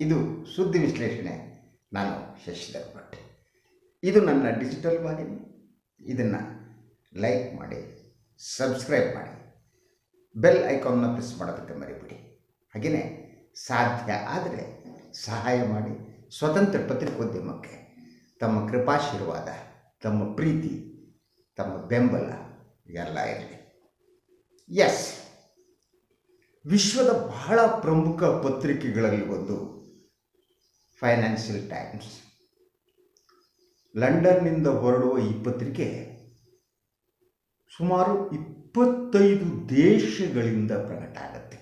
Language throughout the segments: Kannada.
ಇದು ಸುದ್ದಿ ವಿಶ್ಲೇಷಣೆ. ನಾನು ಶಶಿಧರ್ ಭಟ್. ಇದು ನನ್ನ ಡಿಜಿಟಲ್ ವಾಹಿನಿ. ಇದನ್ನು ಲೈಕ್ ಮಾಡಿ, ಸಬ್ಸ್ಕ್ರೈಬ್ ಮಾಡಿ, ಬೆಲ್ ಐಕಾನ್ನ ಪ್ರೆಸ್ ಮಾಡೋದಕ್ಕೆ ಮರಿಬಿಡಿ. ಹಾಗೆಯೇ ಸಾಧ್ಯ ಆದರೆ ಸಹಾಯ ಮಾಡಿ. ಸ್ವತಂತ್ರ ಪತ್ರಿಕೋದ್ಯಮಕ್ಕೆ ತಮ್ಮ ಕೃಪಾಶೀರ್ವಾದ, ತಮ್ಮ ಪ್ರೀತಿ, ತಮ್ಮ ಬೆಂಬಲ ಎಲ್ಲ ಇರಲಿ. ಎಸ್, ವಿಶ್ವದ ಬಹಳ ಪ್ರಮುಖ ಪತ್ರಿಕೆಗಳಲ್ಲಿ ಒಂದು ಫೈನಾನ್ಷಿಯಲ್ ಟೈಮ್ಸ್. ಲಂಡನ್ನಿಂದ ಹೊರಡುವ ಈ ಪತ್ರಿಕೆ ಸುಮಾರು 25 ದೇಶಗಳಿಂದ ಪ್ರಕಟ ಆಗುತ್ತೆ.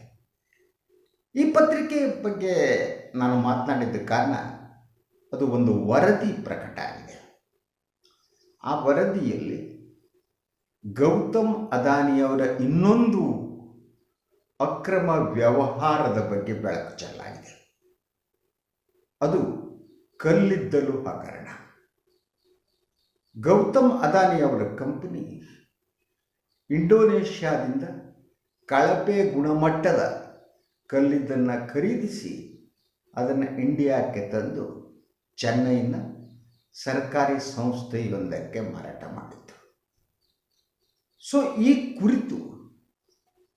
ಈ ಪತ್ರಿಕೆ ಬಗ್ಗೆ ನಾನು ಮಾತನಾಡಿದ್ದ ಕಾರಣ ಅದು ಒಂದು ವರದಿ ಪ್ರಕಟ ಆಗಿದೆ. ಆ ವರದಿಯಲ್ಲಿ ಗೌತಮ್ ಅದಾನಿಯವರ ಇನ್ನೊಂದು ಅಕ್ರಮ ವ್ಯವಹಾರದ ಬಗ್ಗೆ ಬೆಳಕು ಚೆಲ್ಲಾಗಿದೆ. ಅದು ಕಲ್ಲಿದ್ದಲು ಹಗರಣ. ಗೌತಮ್ ಅದಾನಿಯವರ ಕಂಪನಿ ಇಂಡೋನೇಷ್ಯಾದಿಂದ ಕಳಪೆ ಗುಣಮಟ್ಟದ ಕಲ್ಲಿದ್ದನ್ನು ಖರೀದಿಸಿ ಅದನ್ನು ಇಂಡಿಯಾಕ್ಕೆ ತಂದು ಚೆನ್ನೈನ ಸರ್ಕಾರಿ ಸಂಸ್ಥೆಯೊಂದಕ್ಕೆ ಮಾರಾಟ ಮಾಡಿತ್ತು. ಸೊ ಈ ಕುರಿತು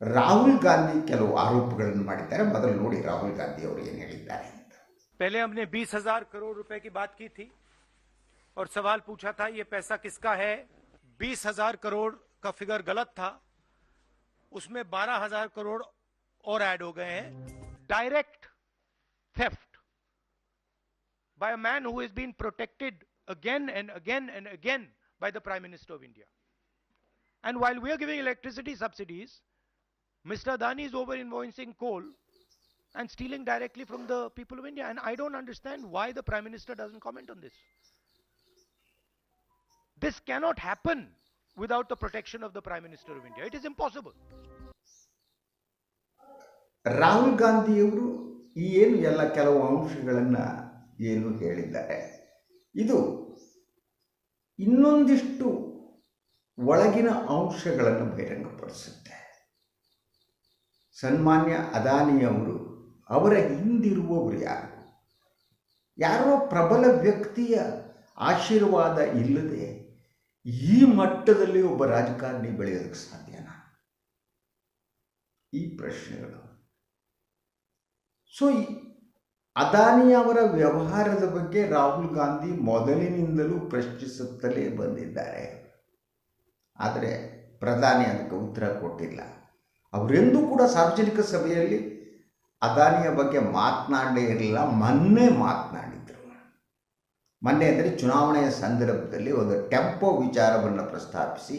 ರಾಹುಲ್ ಗಾಂಧಿ ಕೆಲವು ಆರೋಪಗಳನ್ನು ಮಾಡಿದ್ದಾರೆ. ಮೊದಲು ನೋಡಿ ರಾಹುಲ್ ಗಾಂಧಿ ಅವರು ಏನು ಹೇಳಿದ್ದಾರೆ ಅಂತ. पहले हमने 20,000 करोड़ रुपए की बात की थी और सवाल पूछा था ये पैसा किसका है. 20,000 करोड़ का फिगर गलत था, उसमें 12,000 करोड़ और ऐड हो गए हैं. Direct theft by a man who has been protected again and again and again by the Prime Minister of India. And while we are giving electricity subsidies, Mr. Adani is over invoicing coal and stealing directly from the people of India. And I don't understand why the Prime Minister doesn't comment on this. This cannot happen without the protection of the Prime Minister of India. It is impossible. Rahul ಗಾಂಧಿಯವರು ಈ ಏನು ಎಲ್ಲ ಕೆಲವು ಅಂಶಗಳನ್ನು ಏನು ಹೇಳಿದ್ದಾರೆ, ಇದು ಇನ್ನೊಂದಿಷ್ಟು ಒಳಗಿನ ಅಂಶಗಳನ್ನು ಬಹಿರಂಗಪಡಿಸುತ್ತೆ. ಸನ್ಮಾನ್ಯ ಅದಾನಿಯವರು ಅವರ ಹಿಂದಿರುವವರು ಯಾರು? ಯಾರೋ ಪ್ರಬಲ ವ್ಯಕ್ತಿಯ ಆಶೀರ್ವಾದ ಇಲ್ಲದೆ ಈ ಮಟ್ಟದಲ್ಲಿ ಒಬ್ಬ ರಾಜಕಾರಣಿ ಬೆಳೆಯೋದಕ್ಕೆ ಸಾಧ್ಯನಾ? ಈ ಪ್ರಶ್ನೆಗಳು. ಸೊ ಅದಾನಿಯವರ ವ್ಯವಹಾರದ ಬಗ್ಗೆ ರಾಹುಲ್ ಗಾಂಧಿ ಮೊದಲಿನಿಂದಲೂ ಪ್ರಶ್ನಿಸುತ್ತಲೇ ಬಂದಿದ್ದಾರೆ. ಆದರೆ ಪ್ರಧಾನಿ ಅದಕ್ಕೆ ಉತ್ತರ ಕೊಟ್ಟಿಲ್ಲ. ಅವರೆಂದೂ ಕೂಡ ಸಾರ್ವಜನಿಕ ಸಭೆಯಲ್ಲಿ ಅದಾನಿಯ ಬಗ್ಗೆ ಮಾತನಾಡಲೇ ಇರಲಿಲ್ಲ. ಮೊನ್ನೆ ಮಾತನಾಡಿದರು. ಮೊನ್ನೆ ಅಂದರೆ ಚುನಾವಣೆಯ ಸಂದರ್ಭದಲ್ಲಿ ಒಂದು ಟೆಂಪೋ ವಿಚಾರವನ್ನು ಪ್ರಸ್ತಾಪಿಸಿ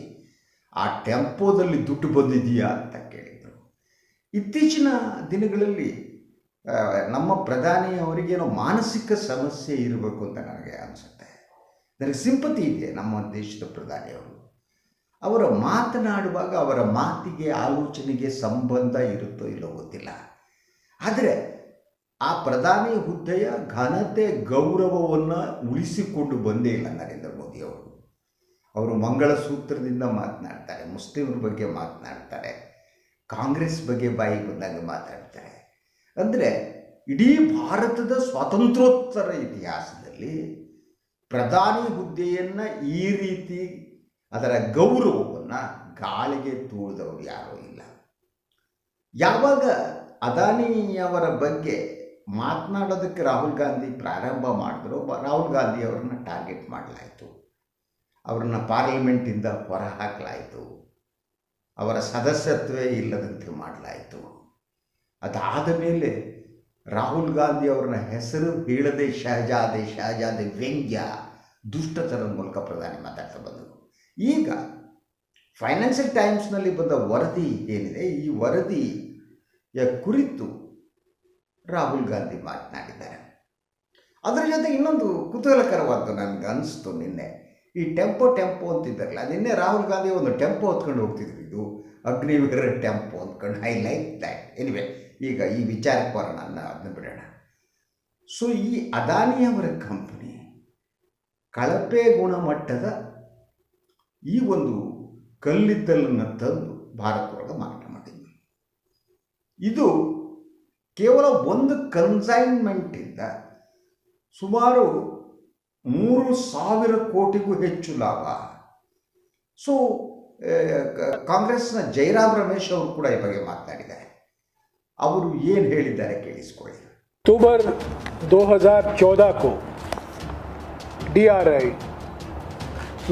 ಆ ಟೆಂಪೋದಲ್ಲಿ ದುಡ್ಡು ಬಂದಿದೆಯಾ ಅಂತ ಕೇಳಿದರು. ಇತ್ತೀಚಿನ ದಿನಗಳಲ್ಲಿ ನಮ್ಮ ಪ್ರಧಾನಿಯವರಿಗೇನೋ ಮಾನಸಿಕ ಸಮಸ್ಯೆ ಇರಬೇಕು ಅಂತ ನನಗೆ ಅನಿಸುತ್ತೆ. ನನಗೆ ಸಿಂಪತಿ ಇದೆ ನಮ್ಮ ದೇಶದ ಪ್ರಧಾನಿಯವರು. ಅವರ ಮಾತನಾಡುವಾಗ ಅವರ ಮಾತಿಗೆ ಆಲೋಚನೆಗೆ ಸಂಬಂಧ ಇರುತ್ತೋ ಇಲ್ಲೋ ಗೊತ್ತಿಲ್ಲ. ಆದರೆ ಆ ಪ್ರಧಾನಿ ಹುದ್ದೆಯ ಘನತೆ ಗೌರವವನ್ನು ಉಳಿಸಿಕೊಂಡು ಬಂದೇ ಇಲ್ಲ ನರೇಂದ್ರ ಮೋದಿಯವರು. ಅವರು ಮಂಗಳಸೂತ್ರದಿಂದ ಮಾತನಾಡ್ತಾರೆ, ಮುಸ್ಲಿಮರ ಬಗ್ಗೆ ಮಾತನಾಡ್ತಾರೆ, ಕಾಂಗ್ರೆಸ್ ಬಗ್ಗೆ ಬಾಯಿ ಬಂದಾಗ ಮಾತಾಡ್ತಾರೆ. ಅಂದರೆ ಇಡೀ ಭಾರತದ ಸ್ವಾತಂತ್ರ್ಯೋತ್ತರ ಇತಿಹಾಸದಲ್ಲಿ ಪ್ರಧಾನಿ ಹುದ್ದೆಯನ್ನು ಈ ರೀತಿ ಅದರ ಗೌರವವನ್ನು ಗಾಳಿಗೆ ತೂಳಿದವರು ಯಾರೂ ಇಲ್ಲ. ಯಾವಾಗ ಅದಾನಿಯವರ ಬಗ್ಗೆ ಮಾತನಾಡೋದಕ್ಕೆ ರಾಹುಲ್ ಗಾಂಧಿ ಪ್ರಾರಂಭ ಮಾಡಿದ್ರು, ರಾಹುಲ್ ಗಾಂಧಿಯವರನ್ನ ಟಾರ್ಗೆಟ್ ಮಾಡಲಾಯಿತು, ಅವರನ್ನು ಪಾರ್ಲಿಮೆಂಟಿಂದ ಹೊರಹಾಕಲಾಯಿತು, ಅವರ ಸದಸ್ಯತ್ವೇ ಇಲ್ಲದಂತೆ ಮಾಡಲಾಯಿತು. ಅದಾದ ಮೇಲೆ ರಾಹುಲ್ ಗಾಂಧಿ ಅವರನ್ನ ಹೆಸರು ಹೇಳದೆ ಶಹಜಾದೆ ವ್ಯಂಗ್ಯ ದುಷ್ಟತನದ ಮೂಲಕ ಪ್ರಧಾನಿ ಮಾತಾಡ್ತಾ ಬಂದರು. ಈಗ ಫೈನಾನ್ಷಿಯಲ್ ಟೈಮ್ಸ್ನಲ್ಲಿ ಬಂದ ವರದಿ ಏನಿದೆ, ಈ ವರದಿಯ ಕುರಿತು ರಾಹುಲ್ ಗಾಂಧಿ ಮಾತನಾಡಿದ್ದಾರೆ. ಅದರ ಜೊತೆ ಇನ್ನೊಂದು ಕುತೂಹಲಕರವಾದ್ದು ನನಗೆ ಅನಿಸ್ತು. ನಿನ್ನೆ ಈ ಟೆಂಪೋ ಅಂತಿದ್ದಾರಲ್ಲ, ನಿನ್ನೆ ರಾಹುಲ್ ಗಾಂಧಿ ಒಂದು ಟೆಂಪೋ ಹೊತ್ಕೊಂಡು ಹೋಗ್ತಿದ್ರು. ಇದು ಅಗ್ನಿವೀರ ಟೆಂಪೋ ಅಂದ್ಕೊಂಡು. I like that. ಎನಿವೆ, ಈಗ ಈ ವಿಚಾರಕ್ಕೆ ಬರೋಣ, ಅದನ್ನು ಬಿಡೋಣ. ಸೊ ಈ ಅದಾನಿಯವರ ಕಂಪನಿ ಕಳಪೆ ಗುಣಮಟ್ಟದ ಈ ಒಂದು ಕಲ್ಲಿದ್ದಲನ್ನು ತಂದು ಭಾರತದೊಳಗೆ ಮಾರಾಟ ಮಾಡಿದ್ವಿ. ಇದು ಕೇವಲ ಒಂದು ಕನ್ಸೈನ್ಮೆಂಟಿಂದ ಸುಮಾರು 3,000 ಕೋಟಿಗೂ ಹೆಚ್ಚು ಲಾಭ. ಸೊ ಕಾಂಗ್ರೆಸ್ನ ಜೈರಾಮ್ ರಮೇಶ್ ಅವರು ಕೂಡ ಈ ಬಗ್ಗೆ ಮಾತನಾಡಿದ್ದಾರೆ. ಅವರು ಏನು ಹೇಳಿದ್ದಾರೆ ಕೇಳಿಸ್ಕೊಳ್ಳಿ. अक्टूबर 2014 को DRI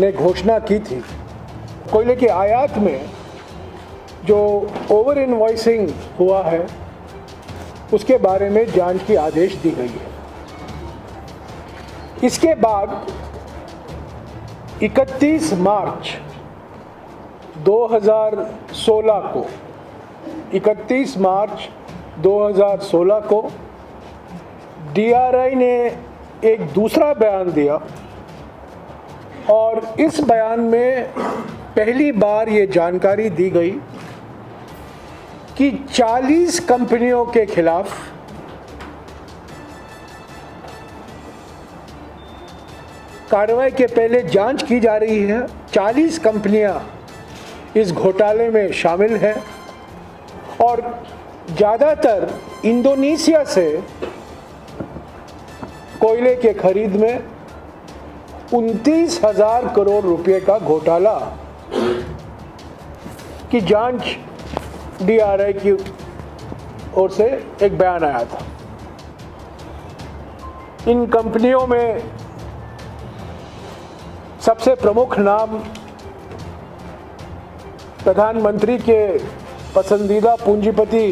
ने घोषणा की थी कोयले के आयात में जो ओवर इनवॉइसिंग हुआ है उसके बारे में जांच की आदेश दी गई है. इसके बाद 31 मार्च 2016 को 31 मार्च 2016 को DRI ने एक दूसरा बयान दिया और इस बयान में पहली बार ये जानकारी दी गई कि 40 कंपनियों के खिलाफ कार्रवाई के पहले जांच की जा रही है. 40 कंपनियां इस घोटाले में शामिल हैं और ज़्यादातर इंडोनेशिया से कोयले के खरीद में 29,000 करोड़ रुपए का घोटाला की जांच DRI की ओर से एक बयान आया था. इन कंपनियों में सबसे प्रमुख नाम प्रधानमंत्री के पसंदीदा पूंजीपति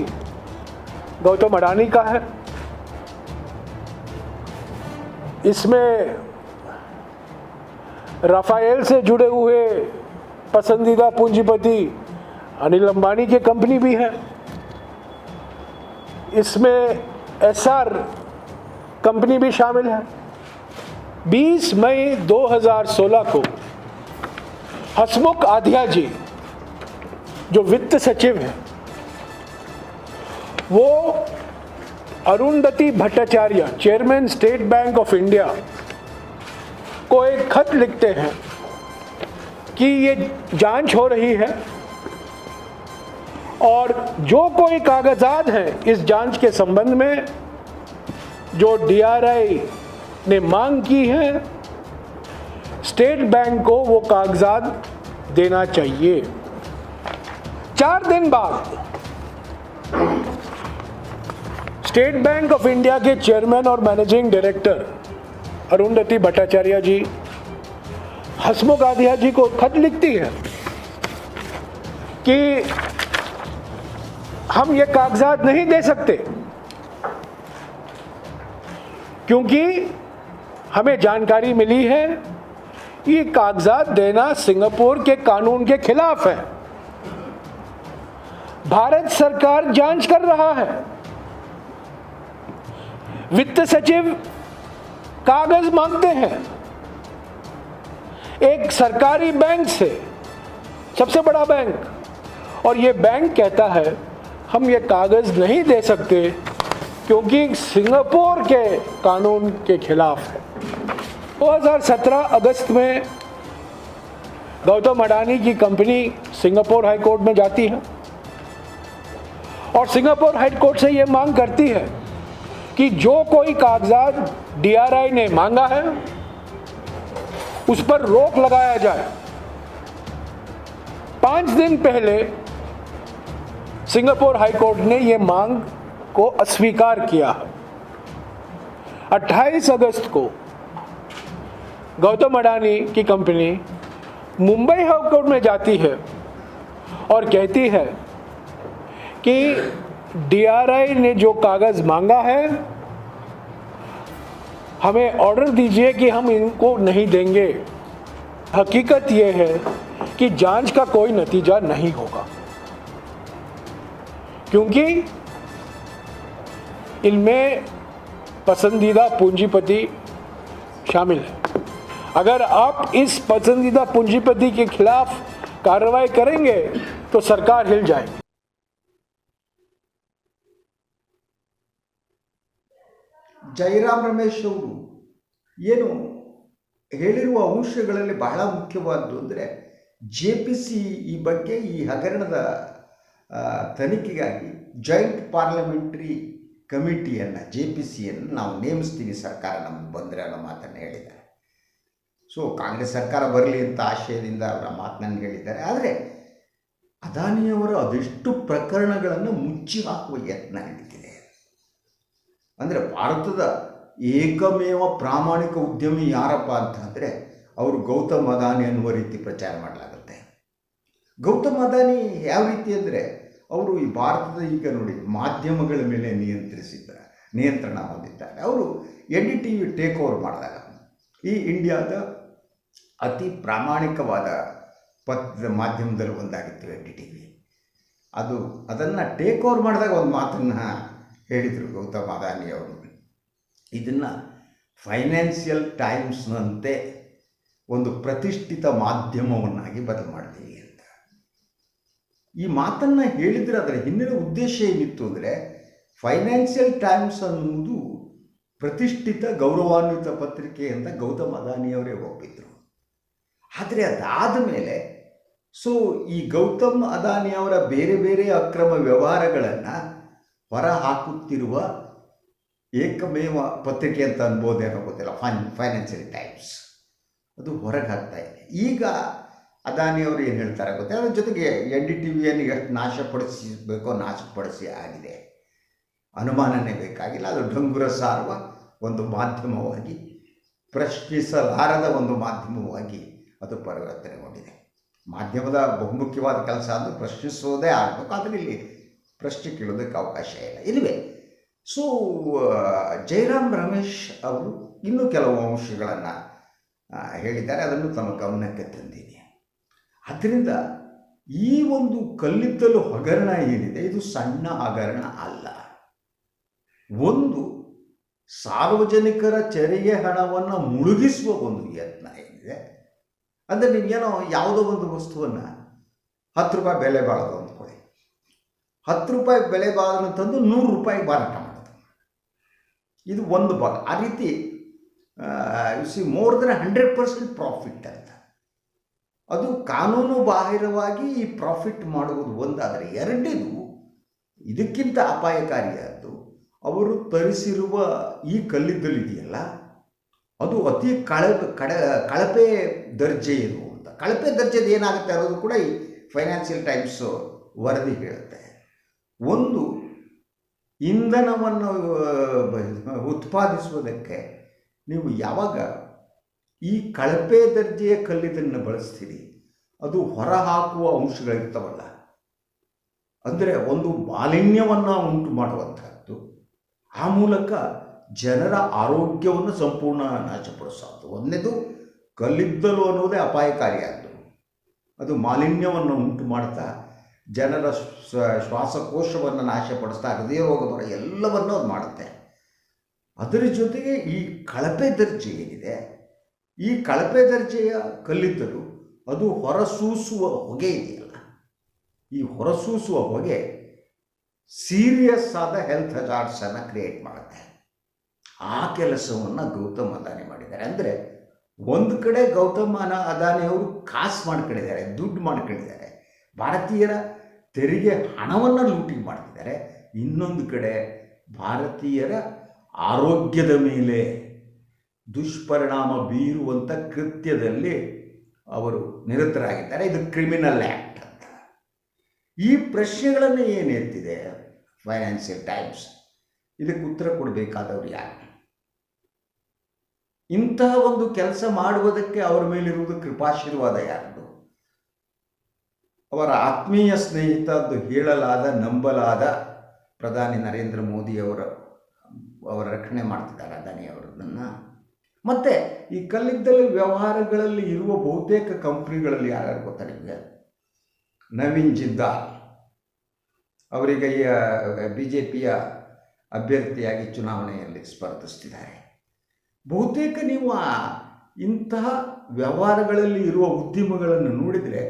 गौतम अडानी का है. इसमें राफेल से जुड़े हुए पसंदीदा पूंजीपति अनिल अंबानी की कंपनी भी है. इसमें SR कंपनी भी शामिल है. 20 मई 2016 को हसमुख आधिया जी जो वित्त सचिव हैं वो Arundhati Bhattacharya chairman state bank of India को एक खत लिखते हैं कि ये जांच हो रही है और जो कोई कागजात हैं इस जांच के संबंध में जो DRI ने मांग की है स्टेट बैंक को वो कागजात देना चाहिए. 4 दिन बाद स्टेट बैंक ऑफ इंडिया के चेयरमैन और मैनेजिंग डायरेक्टर अरुंधति भट्टाचार्य जी हसमुख आधिया जी को खत लिखती है कि हम ये कागजात नहीं दे सकते क्योंकि हमें जानकारी मिली है ये कागजात देना सिंगापुर के कानून के खिलाफ है. भारत सरकार जांच कर रहा है. वित्त सचिव कागज मांगते हैं एक सरकारी बैंक से, सबसे बड़ा बैंक, और ये बैंक कहता है हम ये कागज नहीं दे सकते क्योंकि सिंगापुर के कानून के खिलाफ है. 2017 अगस्त में गौतम अडानी की कंपनी सिंगापुर हाई कोर्ट में जाती है और सिंगापुर हाई कोर्ट से ये मांग करती है कि जो कोई कागजात DRI ने मांगा है उस पर रोक लगाया जाए. 5 दिन पहले सिंगापुर हाई कोर्ट ने ये मांग को अस्वीकार किया. 28 अगस्त को गौतम अडानी की कंपनी मुंबई हाई कोर्ट में जाती है और कहती है कि DRI ने जो कागज मांगा है हमें ऑर्डर दीजिए कि हम इनको नहीं देंगे. हकीकत ये है कि जांच का कोई नतीजा नहीं होगा क्योंकि इनमें पसंदीदा पूंजीपति शामिल है. अगर आप इस पसंदीदा पूंजीपति के खिलाफ कार्रवाई करेंगे तो सरकार हिल जाएगी. ಜೈರಾಮ್ ರಮೇಶ್ ಅವರು ಏನು ಹೇಳಿರುವ ಅಂಶಗಳಲ್ಲಿ ಬಹಳ ಮುಖ್ಯವಾದ್ದು ಅಂದರೆ JPC ಈ ಬಗ್ಗೆ ಈ ಹಗರಣದ ತನಿಖೆಗಾಗಿ ಜಾಯಿಂಟ್ ಪಾರ್ಲಿಮೆಂಟ್ರಿ ಕಮಿಟಿಯನ್ನು JPCಯನ್ನು ನಾವು ನೇಮಿಸ್ತೀವಿ ಸರ್ಕಾರ ನಮ್ಗೆ ಬಂದರೆ ಅನ್ನೋ ಮಾತನ್ನು ಹೇಳಿದ್ದಾರೆ. ಸೊ ಕಾಂಗ್ರೆಸ್ ಸರ್ಕಾರ ಬರಲಿ ಅಂತ ಆಶಯದಿಂದ ಅವರ ಮಾತನ್ನು ಹೇಳಿದ್ದಾರೆ. ಆದರೆ ಅದಾನಿಯವರ ಅದೆಷ್ಟು ಪ್ರಕರಣಗಳನ್ನು ಮುಚ್ಚಿ ಹಾಕುವ ಯತ್ನ ನಡೀತಿದೆ. ಅಂದರೆ ಭಾರತದ ಏಕಮೇವ ಪ್ರಾಮಾಣಿಕ ಉದ್ಯಮಿ ಯಾರಪ್ಪ ಅಂತಂದರೆ ಅವರು ಗೌತಮ್ ಅದಾನಿ ಅನ್ನುವ ರೀತಿ ಪ್ರಚಾರ ಮಾಡಲಾಗುತ್ತೆ. ಗೌತಮ್ ಅದಾನಿ ಯಾವ ರೀತಿ ಅಂದರೆ ಅವರು ಈ ಭಾರತದ ಈಗ ನೋಡಿ ಮಾಧ್ಯಮಗಳ ಮೇಲೆ ನಿಯಂತ್ರಣ ಹೊಂದಿದ್ದಾರೆ. ಅವರು NDTV ಟೇಕ್ ಓವರ್ ಮಾಡಿದಾಗ ಈ ಇಂಡಿಯಾದ ಅತಿ ಪ್ರಾಮಾಣಿಕವಾದ ಮಾಧ್ಯಮದಲ್ಲಿ ಒಂದಾಗಿತ್ತು NDTV. ಅದನ್ನು ಟೇಕ್ ಓವರ್ ಮಾಡಿದಾಗ ಒಂದು ಮಾತನ್ನು ಹೇಳಿದರು ಗೌತಮ್ ಅದಾನಿ ಅವರು, ಇದನ್ನು ಫೈನಾನ್ಷಿಯಲ್ ಟೈಮ್ಸ್ನಂತೆ ಒಂದು ಪ್ರತಿಷ್ಠಿತ ಮಾಧ್ಯಮವನ್ನಾಗಿ ಬದಲು ಮಾಡ್ತೀವಿ ಅಂತ. ಈ ಮಾತನ್ನು ಹೇಳಿದರೆ ಅದರ ಹಿಂದಿನ ಉದ್ದೇಶ ಏನಿತ್ತು ಅಂದರೆ ಫೈನಾನ್ಷಿಯಲ್ ಟೈಮ್ಸ್ ಅನ್ನುವುದು ಪ್ರತಿಷ್ಠಿತ ಗೌರವಾನ್ವಿತ ಪತ್ರಿಕೆ ಅಂತ ಗೌತಮ್ ಅದಾನಿಯವರೇ ಒಪ್ಪಿದ್ರು. ಆದರೆ ಅದಾದ ಮೇಲೆ ಈ ಗೌತಮ್ ಅದಾನಿಯವರ ಬೇರೆ ಬೇರೆ ಅಕ್ರಮ ವ್ಯವಹಾರಗಳನ್ನು ಹೊರ ಹಾಕುತ್ತಿರುವ ಏಕಮೇವ ಪತ್ರಿಕೆ ಅಂತ ಅನ್ಬೋದೇನೋ ಗೊತ್ತಿಲ್ಲ, ಫೈನಾನ್ಷಿಯಲ್ ಟೈಮ್ಸ್ ಅದು ಹೊರಗೆ ಹಾಕ್ತಾ ಇದೆ. ಈಗ ಅದಾನಿಯವರು ಏನು ಹೇಳ್ತಾರೆ ಗೊತ್ತಿಲ್ಲ, ಅದ್ರ ಜೊತೆಗೆ NDTVಯನ್ನು ಎಷ್ಟು ನಾಶಪಡಿಸಬೇಕೋ ನಾಶಪಡಿಸಿ ಆಗಿದೆ, ಅನುಮಾನನೇ ಬೇಕಾಗಿಲ್ಲ. ಅದು ಡಂಗುರ ಸಾರುವ ಒಂದು ಮಾಧ್ಯಮವಾಗಿ, ಪ್ರಶ್ನಿಸಲಾರದ ಒಂದು ಮಾಧ್ಯಮವಾಗಿ ಅದು ಪರಿವರ್ತನೆಗೊಂಡಿದೆ. ಮಾಧ್ಯಮದ ಬಹುಮುಖ್ಯವಾದ ಕೆಲಸ ಅಂದರೆ ಪ್ರಶ್ನಿಸೋದೇ ಆಗಬೇಕು, ಆದರೆ ಇಲ್ಲಿ ಪ್ರಶ್ನೆ ಕೇಳೋದಕ್ಕೆ ಅವಕಾಶ ಇಲ್ಲ. ಇಲ್ಲವೇ ಜಯರಾಮ್ ರಮೇಶ್ ಅವರು ಇನ್ನೂ ಕೆಲವು ಅಂಶಗಳನ್ನು ಹೇಳಿದ್ದಾರೆ, ಅದನ್ನು ತಮ್ಮ ಗಮನಕ್ಕೆ ತಂದೀನಿ. ಆದ್ದರಿಂದ ಈ ಒಂದು ಕಲ್ಲಿದ್ದಲು ಹಗರಣ ಏನಿದೆ ಇದು ಸಣ್ಣ ಹಗರಣ ಅಲ್ಲ. ಒಂದು ಸಾರ್ವಜನಿಕರ ತೆರಿಗೆ ಹಣವನ್ನು ಮುಳುಗಿಸುವ ಒಂದು ಯತ್ನ ಏನಿದೆ. ಅಂದರೆ ನೀವೇನೋ ಯಾವುದೋ ಒಂದು ವಸ್ತುವನ್ನು 10 ರೂಪಾಯಿ ಬೆಲೆ ಬಾಳೋದು ಅಂದ್ಕೊಳ್ಳಿ, 10 ರೂಪಾಯಿ ಬೆಲೆ ಬಾಳೋದನ್ನು ತಂದು 100 ರೂಪಾಯಿ ಮಾರಾಟ ಮಾಡೋದು, ಇದು ಒಂದು ಭಾಗ. ಆ ರೀತಿ ಮೋರ್ ದೆನ್ 100% ಪ್ರಾಫಿಟ್ ಅಂತ. ಅದು ಕಾನೂನು ಬಾಹಿರವಾಗಿ ಈ ಪ್ರಾಫಿಟ್ ಮಾಡುವುದು ಒಂದಾದರೆ, ಎರಡನೇದು ಇದಕ್ಕಿಂತ ಅಪಾಯಕಾರಿಯಾದ್ದು ಅವರು ತರಿಸಿರುವ ಈ ಕಲ್ಲಿದ್ದಲು ಇದೆಯಲ್ಲ ಅದು ಅತಿ ಕಳಪೆ ದರ್ಜೆ ಇರುವಂಥ. ಕಳಪೆ ದರ್ಜೆದು ಏನಾಗುತ್ತೆ ಅನ್ನೋದು ಕೂಡ ಈ ಫೈನಾನ್ಷಿಯಲ್ ಟೈಮ್ಸು ವರದಿ ಹೇಳುತ್ತೆ. ಒಂದು ಇಂಧನವನ್ನು ಉತ್ಪಾದಿಸುವುದಕ್ಕೆ ನೀವು ಯಾವಾಗ ಈ ಕಳಪೆ ದರ್ಜೆಯ ಕಲ್ಲಿದ್ದನ್ನು ಬಳಸ್ತೀರಿ ಅದು ಹೊರಹಾಕುವ ಅಂಶಗಳಿರ್ತಾವಲ್ಲ, ಅಂದರೆ ಒಂದು ಮಾಲಿನ್ಯವನ್ನು ಉಂಟು ಮಾಡುವಂಥದ್ದು, ಆ ಮೂಲಕ ಜನರ ಆರೋಗ್ಯವನ್ನು ಸಂಪೂರ್ಣ ನಾಶಪಡಿಸೋದು. ಒಂದನೇದು ಕಲ್ಲಿದ್ದಲು ಅನ್ನೋದೇ ಅಪಾಯಕಾರಿಯಾದ್ದು, ಅದು ಮಾಲಿನ್ಯವನ್ನು ಉಂಟು ಮಾಡ್ತಾ ಜನರ ಶ್ವಾಸಕೋಶವನ್ನು ನಾಶಪಡಿಸ್ತಾ ಹೃದಯ ರೋಗ ಬರ ಎಲ್ಲವನ್ನೂ ಅದು ಮಾಡುತ್ತೆ. ಅದರ ಜೊತೆಗೆ ಈ ಕಳಪೆ ದರ್ಜೆ ಏನಿದೆ, ಈ ಕಳಪೆ ದರ್ಜೆಯ ಕಲ್ಲಿದ್ದಲು ಅದು ಹೊರಸೂಸುವ ಹೊಗೆ ಇದೆಯಲ್ಲ, ಈ ಹೊರಸೂಸುವ ಹೊಗೆ ಸೀರಿಯಸ್ ಆದ ಹೆಲ್ತ್ ಹಜಾರ್ಡ್ಸನ್ನು ಕ್ರಿಯೇಟ್ ಮಾಡುತ್ತೆ. ಆ ಕೆಲಸವನ್ನು ಗೌತಮ್ ಅದಾನಿ ಮಾಡಿದ್ದಾರೆ. ಅಂದರೆ ಒಂದು ಕಡೆ ಗೌತಮ್ ಅದಾನಿಯವರು ಕಾಸು ಮಾಡ್ಕೊಂಡಿದ್ದಾರೆ, ದುಡ್ಡು ಮಾಡ್ಕೊಂಡಿದ್ದಾರೆ, ಭಾರತೀಯರ ತೆರಿಗೆ ಹಣವನ್ನು ಲೂಟಿ ಮಾಡ್ತಿದ್ದಾರೆ. ಇನ್ನೊಂದು ಕಡೆ ಭಾರತೀಯರ ಆರೋಗ್ಯದ ಮೇಲೆ ದುಷ್ಪರಿಣಾಮ ಬೀರುವಂಥ ಕೃತ್ಯದಲ್ಲಿ ಅವರು ನಿರತರಾಗಿದ್ದಾರೆ. ಇದು ಕ್ರಿಮಿನಲ್ ಆ್ಯಕ್ಟ್ ಅಂತ. ಈ ಪ್ರಶ್ನೆಗಳನ್ನು ಏನು ಎತ್ತಿದೆ ಫೈನಾನ್ಷಿಯಲ್ ಟೈಮ್ಸ್, ಇದಕ್ಕೆ ಉತ್ತರ ಕೊಡಬೇಕಾದವರು ಯಾರು? ಇಂತಹ ಒಂದು ಕೆಲಸ ಮಾಡುವುದಕ್ಕೆ ಅವರ ಮೇಲಿರುವುದು ಕೃಪಾಶೀರ್ವಾದ ಯಾರದು? ಅವರ ಆತ್ಮೀಯ ಸ್ನೇಹಿತದ್ದು ಹೇಳಲಾದ ನಂಬಲಾದ ಪ್ರಧಾನಿ ನರೇಂದ್ರ ಮೋದಿಯವರ ರಕ್ಷಣೆ ಮಾಡ್ತಿದ್ದಾರೆ ಅದಾನಿ ಅವರನ್ನು. ಮತ್ತು ಈ ಕಲ್ಲಿದ್ದಲು ವ್ಯವಹಾರಗಳಲ್ಲಿ ಇರುವ ಬಹುತೇಕ ಕಂಪ್ನಿಗಳಲ್ಲಿ ಯಾರ್ಯಾರು ಗೊತ್ತಾ ನಿಮಗೆ? ನವೀನ್ ಜಿಂದಾಲ್ ಅವರಿಗೆ BJPಯ ಅಭ್ಯರ್ಥಿಯಾಗಿ ಚುನಾವಣೆಯಲ್ಲಿ ಸ್ಪರ್ಧಿಸ್ತಿದ್ದಾರೆ. ಬಹುತೇಕ ನೀವು ಇಂತಹ ವ್ಯವಹಾರಗಳಲ್ಲಿ ಇರುವ ಉದ್ಯಮಗಳನ್ನು ನೋಡಿದರೆ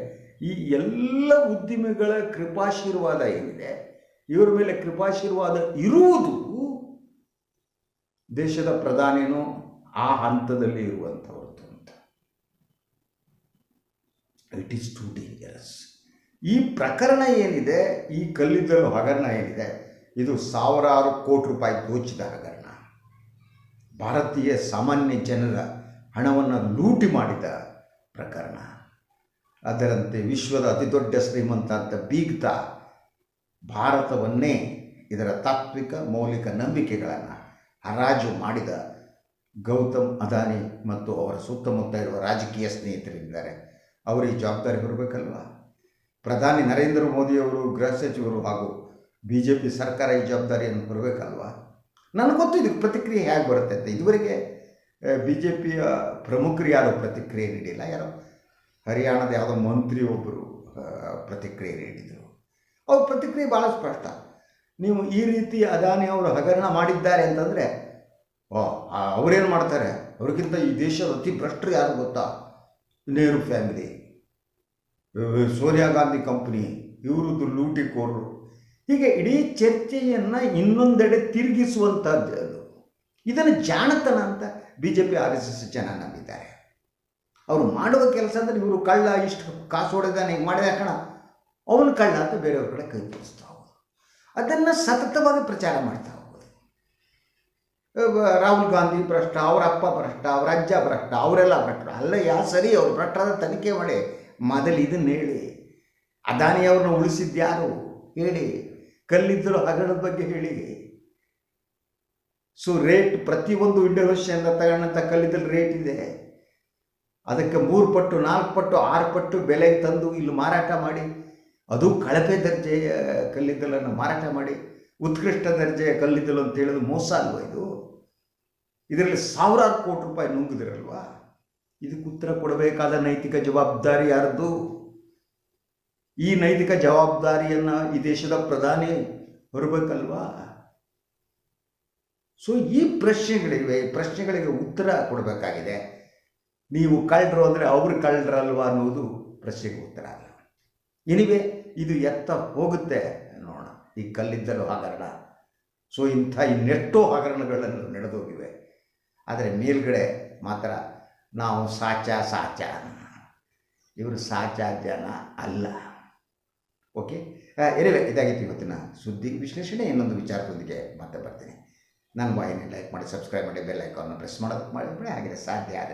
ಈ ಎಲ್ಲ ಉದ್ಯಮಿಗಳ ಕೃಪಾಶೀರ್ವಾದ ಏನಿದೆ, ಇವರ ಮೇಲೆ ಕೃಪಾಶೀರ್ವಾದ ಇರುವುದು ದೇಶದ ಪ್ರಧಾನಿನೂ ಆ ಹಂತದಲ್ಲಿ ಇರುವಂಥವ್ರದ್ದು ಅಂತ. It is too dangerous. ಈ ಪ್ರಕರಣ ಏನಿದೆ, ಈ ಕಲ್ಲಿದ್ದಲು ಹಗರಣ ಏನಿದೆ, ಇದು ಸಾವಿರಾರು ಕೋಟಿ ರೂಪಾಯಿ ದೋಚಿದ ಹಗರಣ, ಭಾರತೀಯ ಸಾಮಾನ್ಯ ಜನರ ಹಣವನ್ನು ಲೂಟಿ ಮಾಡಿದ ಪ್ರಕರಣ. ಅದರಂತೆ ವಿಶ್ವದ ಅತಿದೊಡ್ಡ ಶ್ರೀಮಂತ ಅಂತ ಬೀಗ್ತಾ ಭಾರತವನ್ನೇ ಇದರ ತಾತ್ವಿಕ ಮೌಲಿಕ ನಂಬಿಕೆಗಳನ್ನು ಹರಾಜು ಮಾಡಿದ ಗೌತಮ್ ಅದಾನಿ ಮತ್ತು ಅವರ ಸುತ್ತಮುತ್ತ ಇರುವ ರಾಜಕೀಯ ಸ್ನೇಹಿತರಿದ್ದಾರೆ. ಅವರು ಈ ಜವಾಬ್ದಾರಿ ಹೊರಬೇಕಲ್ವ? ಪ್ರಧಾನಿ ನರೇಂದ್ರ ಮೋದಿಯವರು, ಗೃಹ ಸಚಿವರು ಹಾಗೂ BJP ಸರ್ಕಾರ ಈ ಜವಾಬ್ದಾರಿಯನ್ನು ಹೊರಬೇಕಲ್ವ? ನನಗೆ ಗೊತ್ತು ಇದಕ್ಕೆ ಪ್ರತಿಕ್ರಿಯೆ ಹೇಗೆ ಬರುತ್ತೆ ಅಂತ. ಇದುವರೆಗೆ BJPಯ ಪ್ರಮುಖರು ಯಾರು ಪ್ರತಿಕ್ರಿಯೆ ನೀಡಿಲ್ಲ. ಯಾರೋ ಹರಿಯಾಣದ ಯಾವುದೋ ಮಂತ್ರಿ ಒಬ್ಬರು ಪ್ರತಿಕ್ರಿಯೆ ನೀಡಿದರು. ಅವ್ರ ಪ್ರತಿಕ್ರಿಯೆ ಭಾಳ ಸ್ಪಷ್ಟ. ನೀವು ಈ ರೀತಿ ಅದಾನಿ ಅವರು ಹಗರಣ ಮಾಡಿದ್ದಾರೆ ಅಂತಂದರೆ ಅವರೇನು ಮಾಡ್ತಾರೆ? ಅವ್ರಿಗಿಂತ ಈ ದೇಶದ ಅತಿ ಭ್ರಷ್ಟರು ಯಾರು ಗೊತ್ತಾ? ನೆಹರು ಫ್ಯಾಮಿಲಿ, ಸೋನಿಯಾ ಗಾಂಧಿ ಕಂಪ್ನಿ, ಇವರದ್ದು ಲೂಟಿಕೋರರು. ಹೀಗೆ ಇಡೀ ಚರ್ಚೆಯನ್ನು ಇನ್ನೊಂದೆಡೆ ತಿರುಗಿಸುವಂಥದ್ದು ಅದು. ಇದನ್ನು ಜಾಣತನ ಅಂತ BJP RSS ಜನ ನಂಬಿದ್ದಾರೆ. ಅವರು ಮಾಡುವ ಕೆಲಸ ಅಂದರೆ ಇವರು ಕಳ್ಳ, ಇಷ್ಟು ಕಾಸು ಹೊಡೆದಾನೆ, ಹಿಂಗೆ ಮಾಡಿದ ಕಣ ಅವನು ಕಳ್ಳ ಅಂತ ಬೇರೆಯವ್ರ ಕಡೆ ಕೈ ತೋರಿಸ್ತಾ ಹೋಗೋದು. ಅದನ್ನು ಸತತವಾಗಿ ಪ್ರಚಾರ ಮಾಡ್ತಾ ಹೋಗೋದು. ರಾಹುಲ್ ಗಾಂಧಿ ಭ್ರಷ್ಟ, ಅವರ ಅಪ್ಪ ಭ್ರಷ್ಟ, ಅವರ ಅಜ್ಜ ಭ್ರಷ್ಟ, ಅವರೆಲ್ಲ ಭ್ರಷ್ಟರು. ಅಲ್ಲ, ಸರಿ, ಅವರು ಭ್ರಷ್ಟರಾದ ತನಿಖೆ ಮಾಡಿ ಮೊದಲು ಇದನ್ನು ಹೇಳಿ. ಅದಾನಿಯವ್ರನ್ನ ಉಳಿಸಿದ್ಯಾರು ಹೇಳಿ. ಕಲ್ಲಿದ್ದಲು ಹಗರಣದ ಬಗ್ಗೆ ಹೇಳಿ. ಸೊ ರೇಟ್ ಪ್ರತಿಯೊಂದು ಇಂಡೋನೇಷ್ಯಾದಿಂದ ತಗೊಂಡಂಥ ಕಲ್ಲಿದ್ದಲು ರೇಟ್ ಇದೆ. ಅದಕ್ಕೆ 3 ಪಟ್ಟು 4 ಪಟ್ಟು 6 ಪಟ್ಟು ಬೆಲೆ ತಂದು ಇಲ್ಲಿ ಮಾರಾಟ ಮಾಡಿ, ಅದು ಕಳಪೆ ದರ್ಜೆಯ ಕಲ್ಲಿದ್ದಲನ್ನು ಮಾರಾಟ ಮಾಡಿ ಉತ್ಕೃಷ್ಟ ದರ್ಜೆಯ ಕಲ್ಲಿದ್ದಲು ಅಂತ ಹೇಳೋದು ಮೋಸ ಅಲ್ವ ಇದು? ಇದರಲ್ಲಿ ಸಾವಿರಾರು ಕೋಟಿ ರೂಪಾಯಿ ನುಂಗಿದಿರಲ್ವಾ? ಇದಕ್ಕೆ ಉತ್ತರ ಕೊಡಬೇಕಾದ ನೈತಿಕ ಜವಾಬ್ದಾರಿ ಯಾರದ್ದು? ಈ ನೈತಿಕ ಜವಾಬ್ದಾರಿಯನ್ನು ಈ ದೇಶದ ಪ್ರಧಾನಿ ಹೊರಬೇಕಲ್ವಾ? ಸೊ ಈ ಪ್ರಶ್ನೆಗಳಿಗೆ ಉತ್ತರ ಕೊಡಬೇಕಾಗಿದೆ. ನೀವು ಕಳ್ಳರು ಅಂದರೆ ಅವರು ಕಳ್ಳರಲ್ವಾ ಅನ್ನೋದು ಪ್ರಶ್ನೆಗೆ ಉತ್ತರ ಅಲ್ಲ. ಎನಿವೆ, ಇದು ಎತ್ತ ಹೋಗುತ್ತೆ ನೋಡೋಣ. ಈ ಕಲ್ಲಿದ್ದಲು ಹಗರಣ, ಸೊ ಇಂಥ ಇನ್ನೆಷ್ಟೋ ಹಗರಣಗಳನ್ನು ನಡೆದೋಗಿವೆ. ಆದರೆ ಮೇಲ್ಗಡೆ ಮಾತ್ರ ನಾವು ಸಾಚ ಇವರು ಸಾಚ ಜನ ಅಲ್ಲ. ಓಕೆ, ಎನಿವೆ, ಇದಾಗಿತ್ತು ಇವತ್ತಿನ ಸುದ್ದಿ ವಿಶ್ಲೇಷಣೆ. ಇನ್ನೊಂದು ವಿಚಾರದೊಂದಿಗೆ ಮತ್ತೆ ಬರ್ತೀನಿ. ನನ್ನ ವಾಹಿನಿ ಲೈಕ್ ಮಾಡಿ, ಸಬ್ಸ್ಕ್ರೈಬ್ ಮಾಡಿ, ಬೆಲ್ ಐಕಾನ್ನ ಪ್ರೆಸ್ ಮಾಡೋದಕ್ಕೆ ಮಾಡಿದ್ರೆ ಹಾಗೆ ಸಾಧ್ಯ ಆದರೆ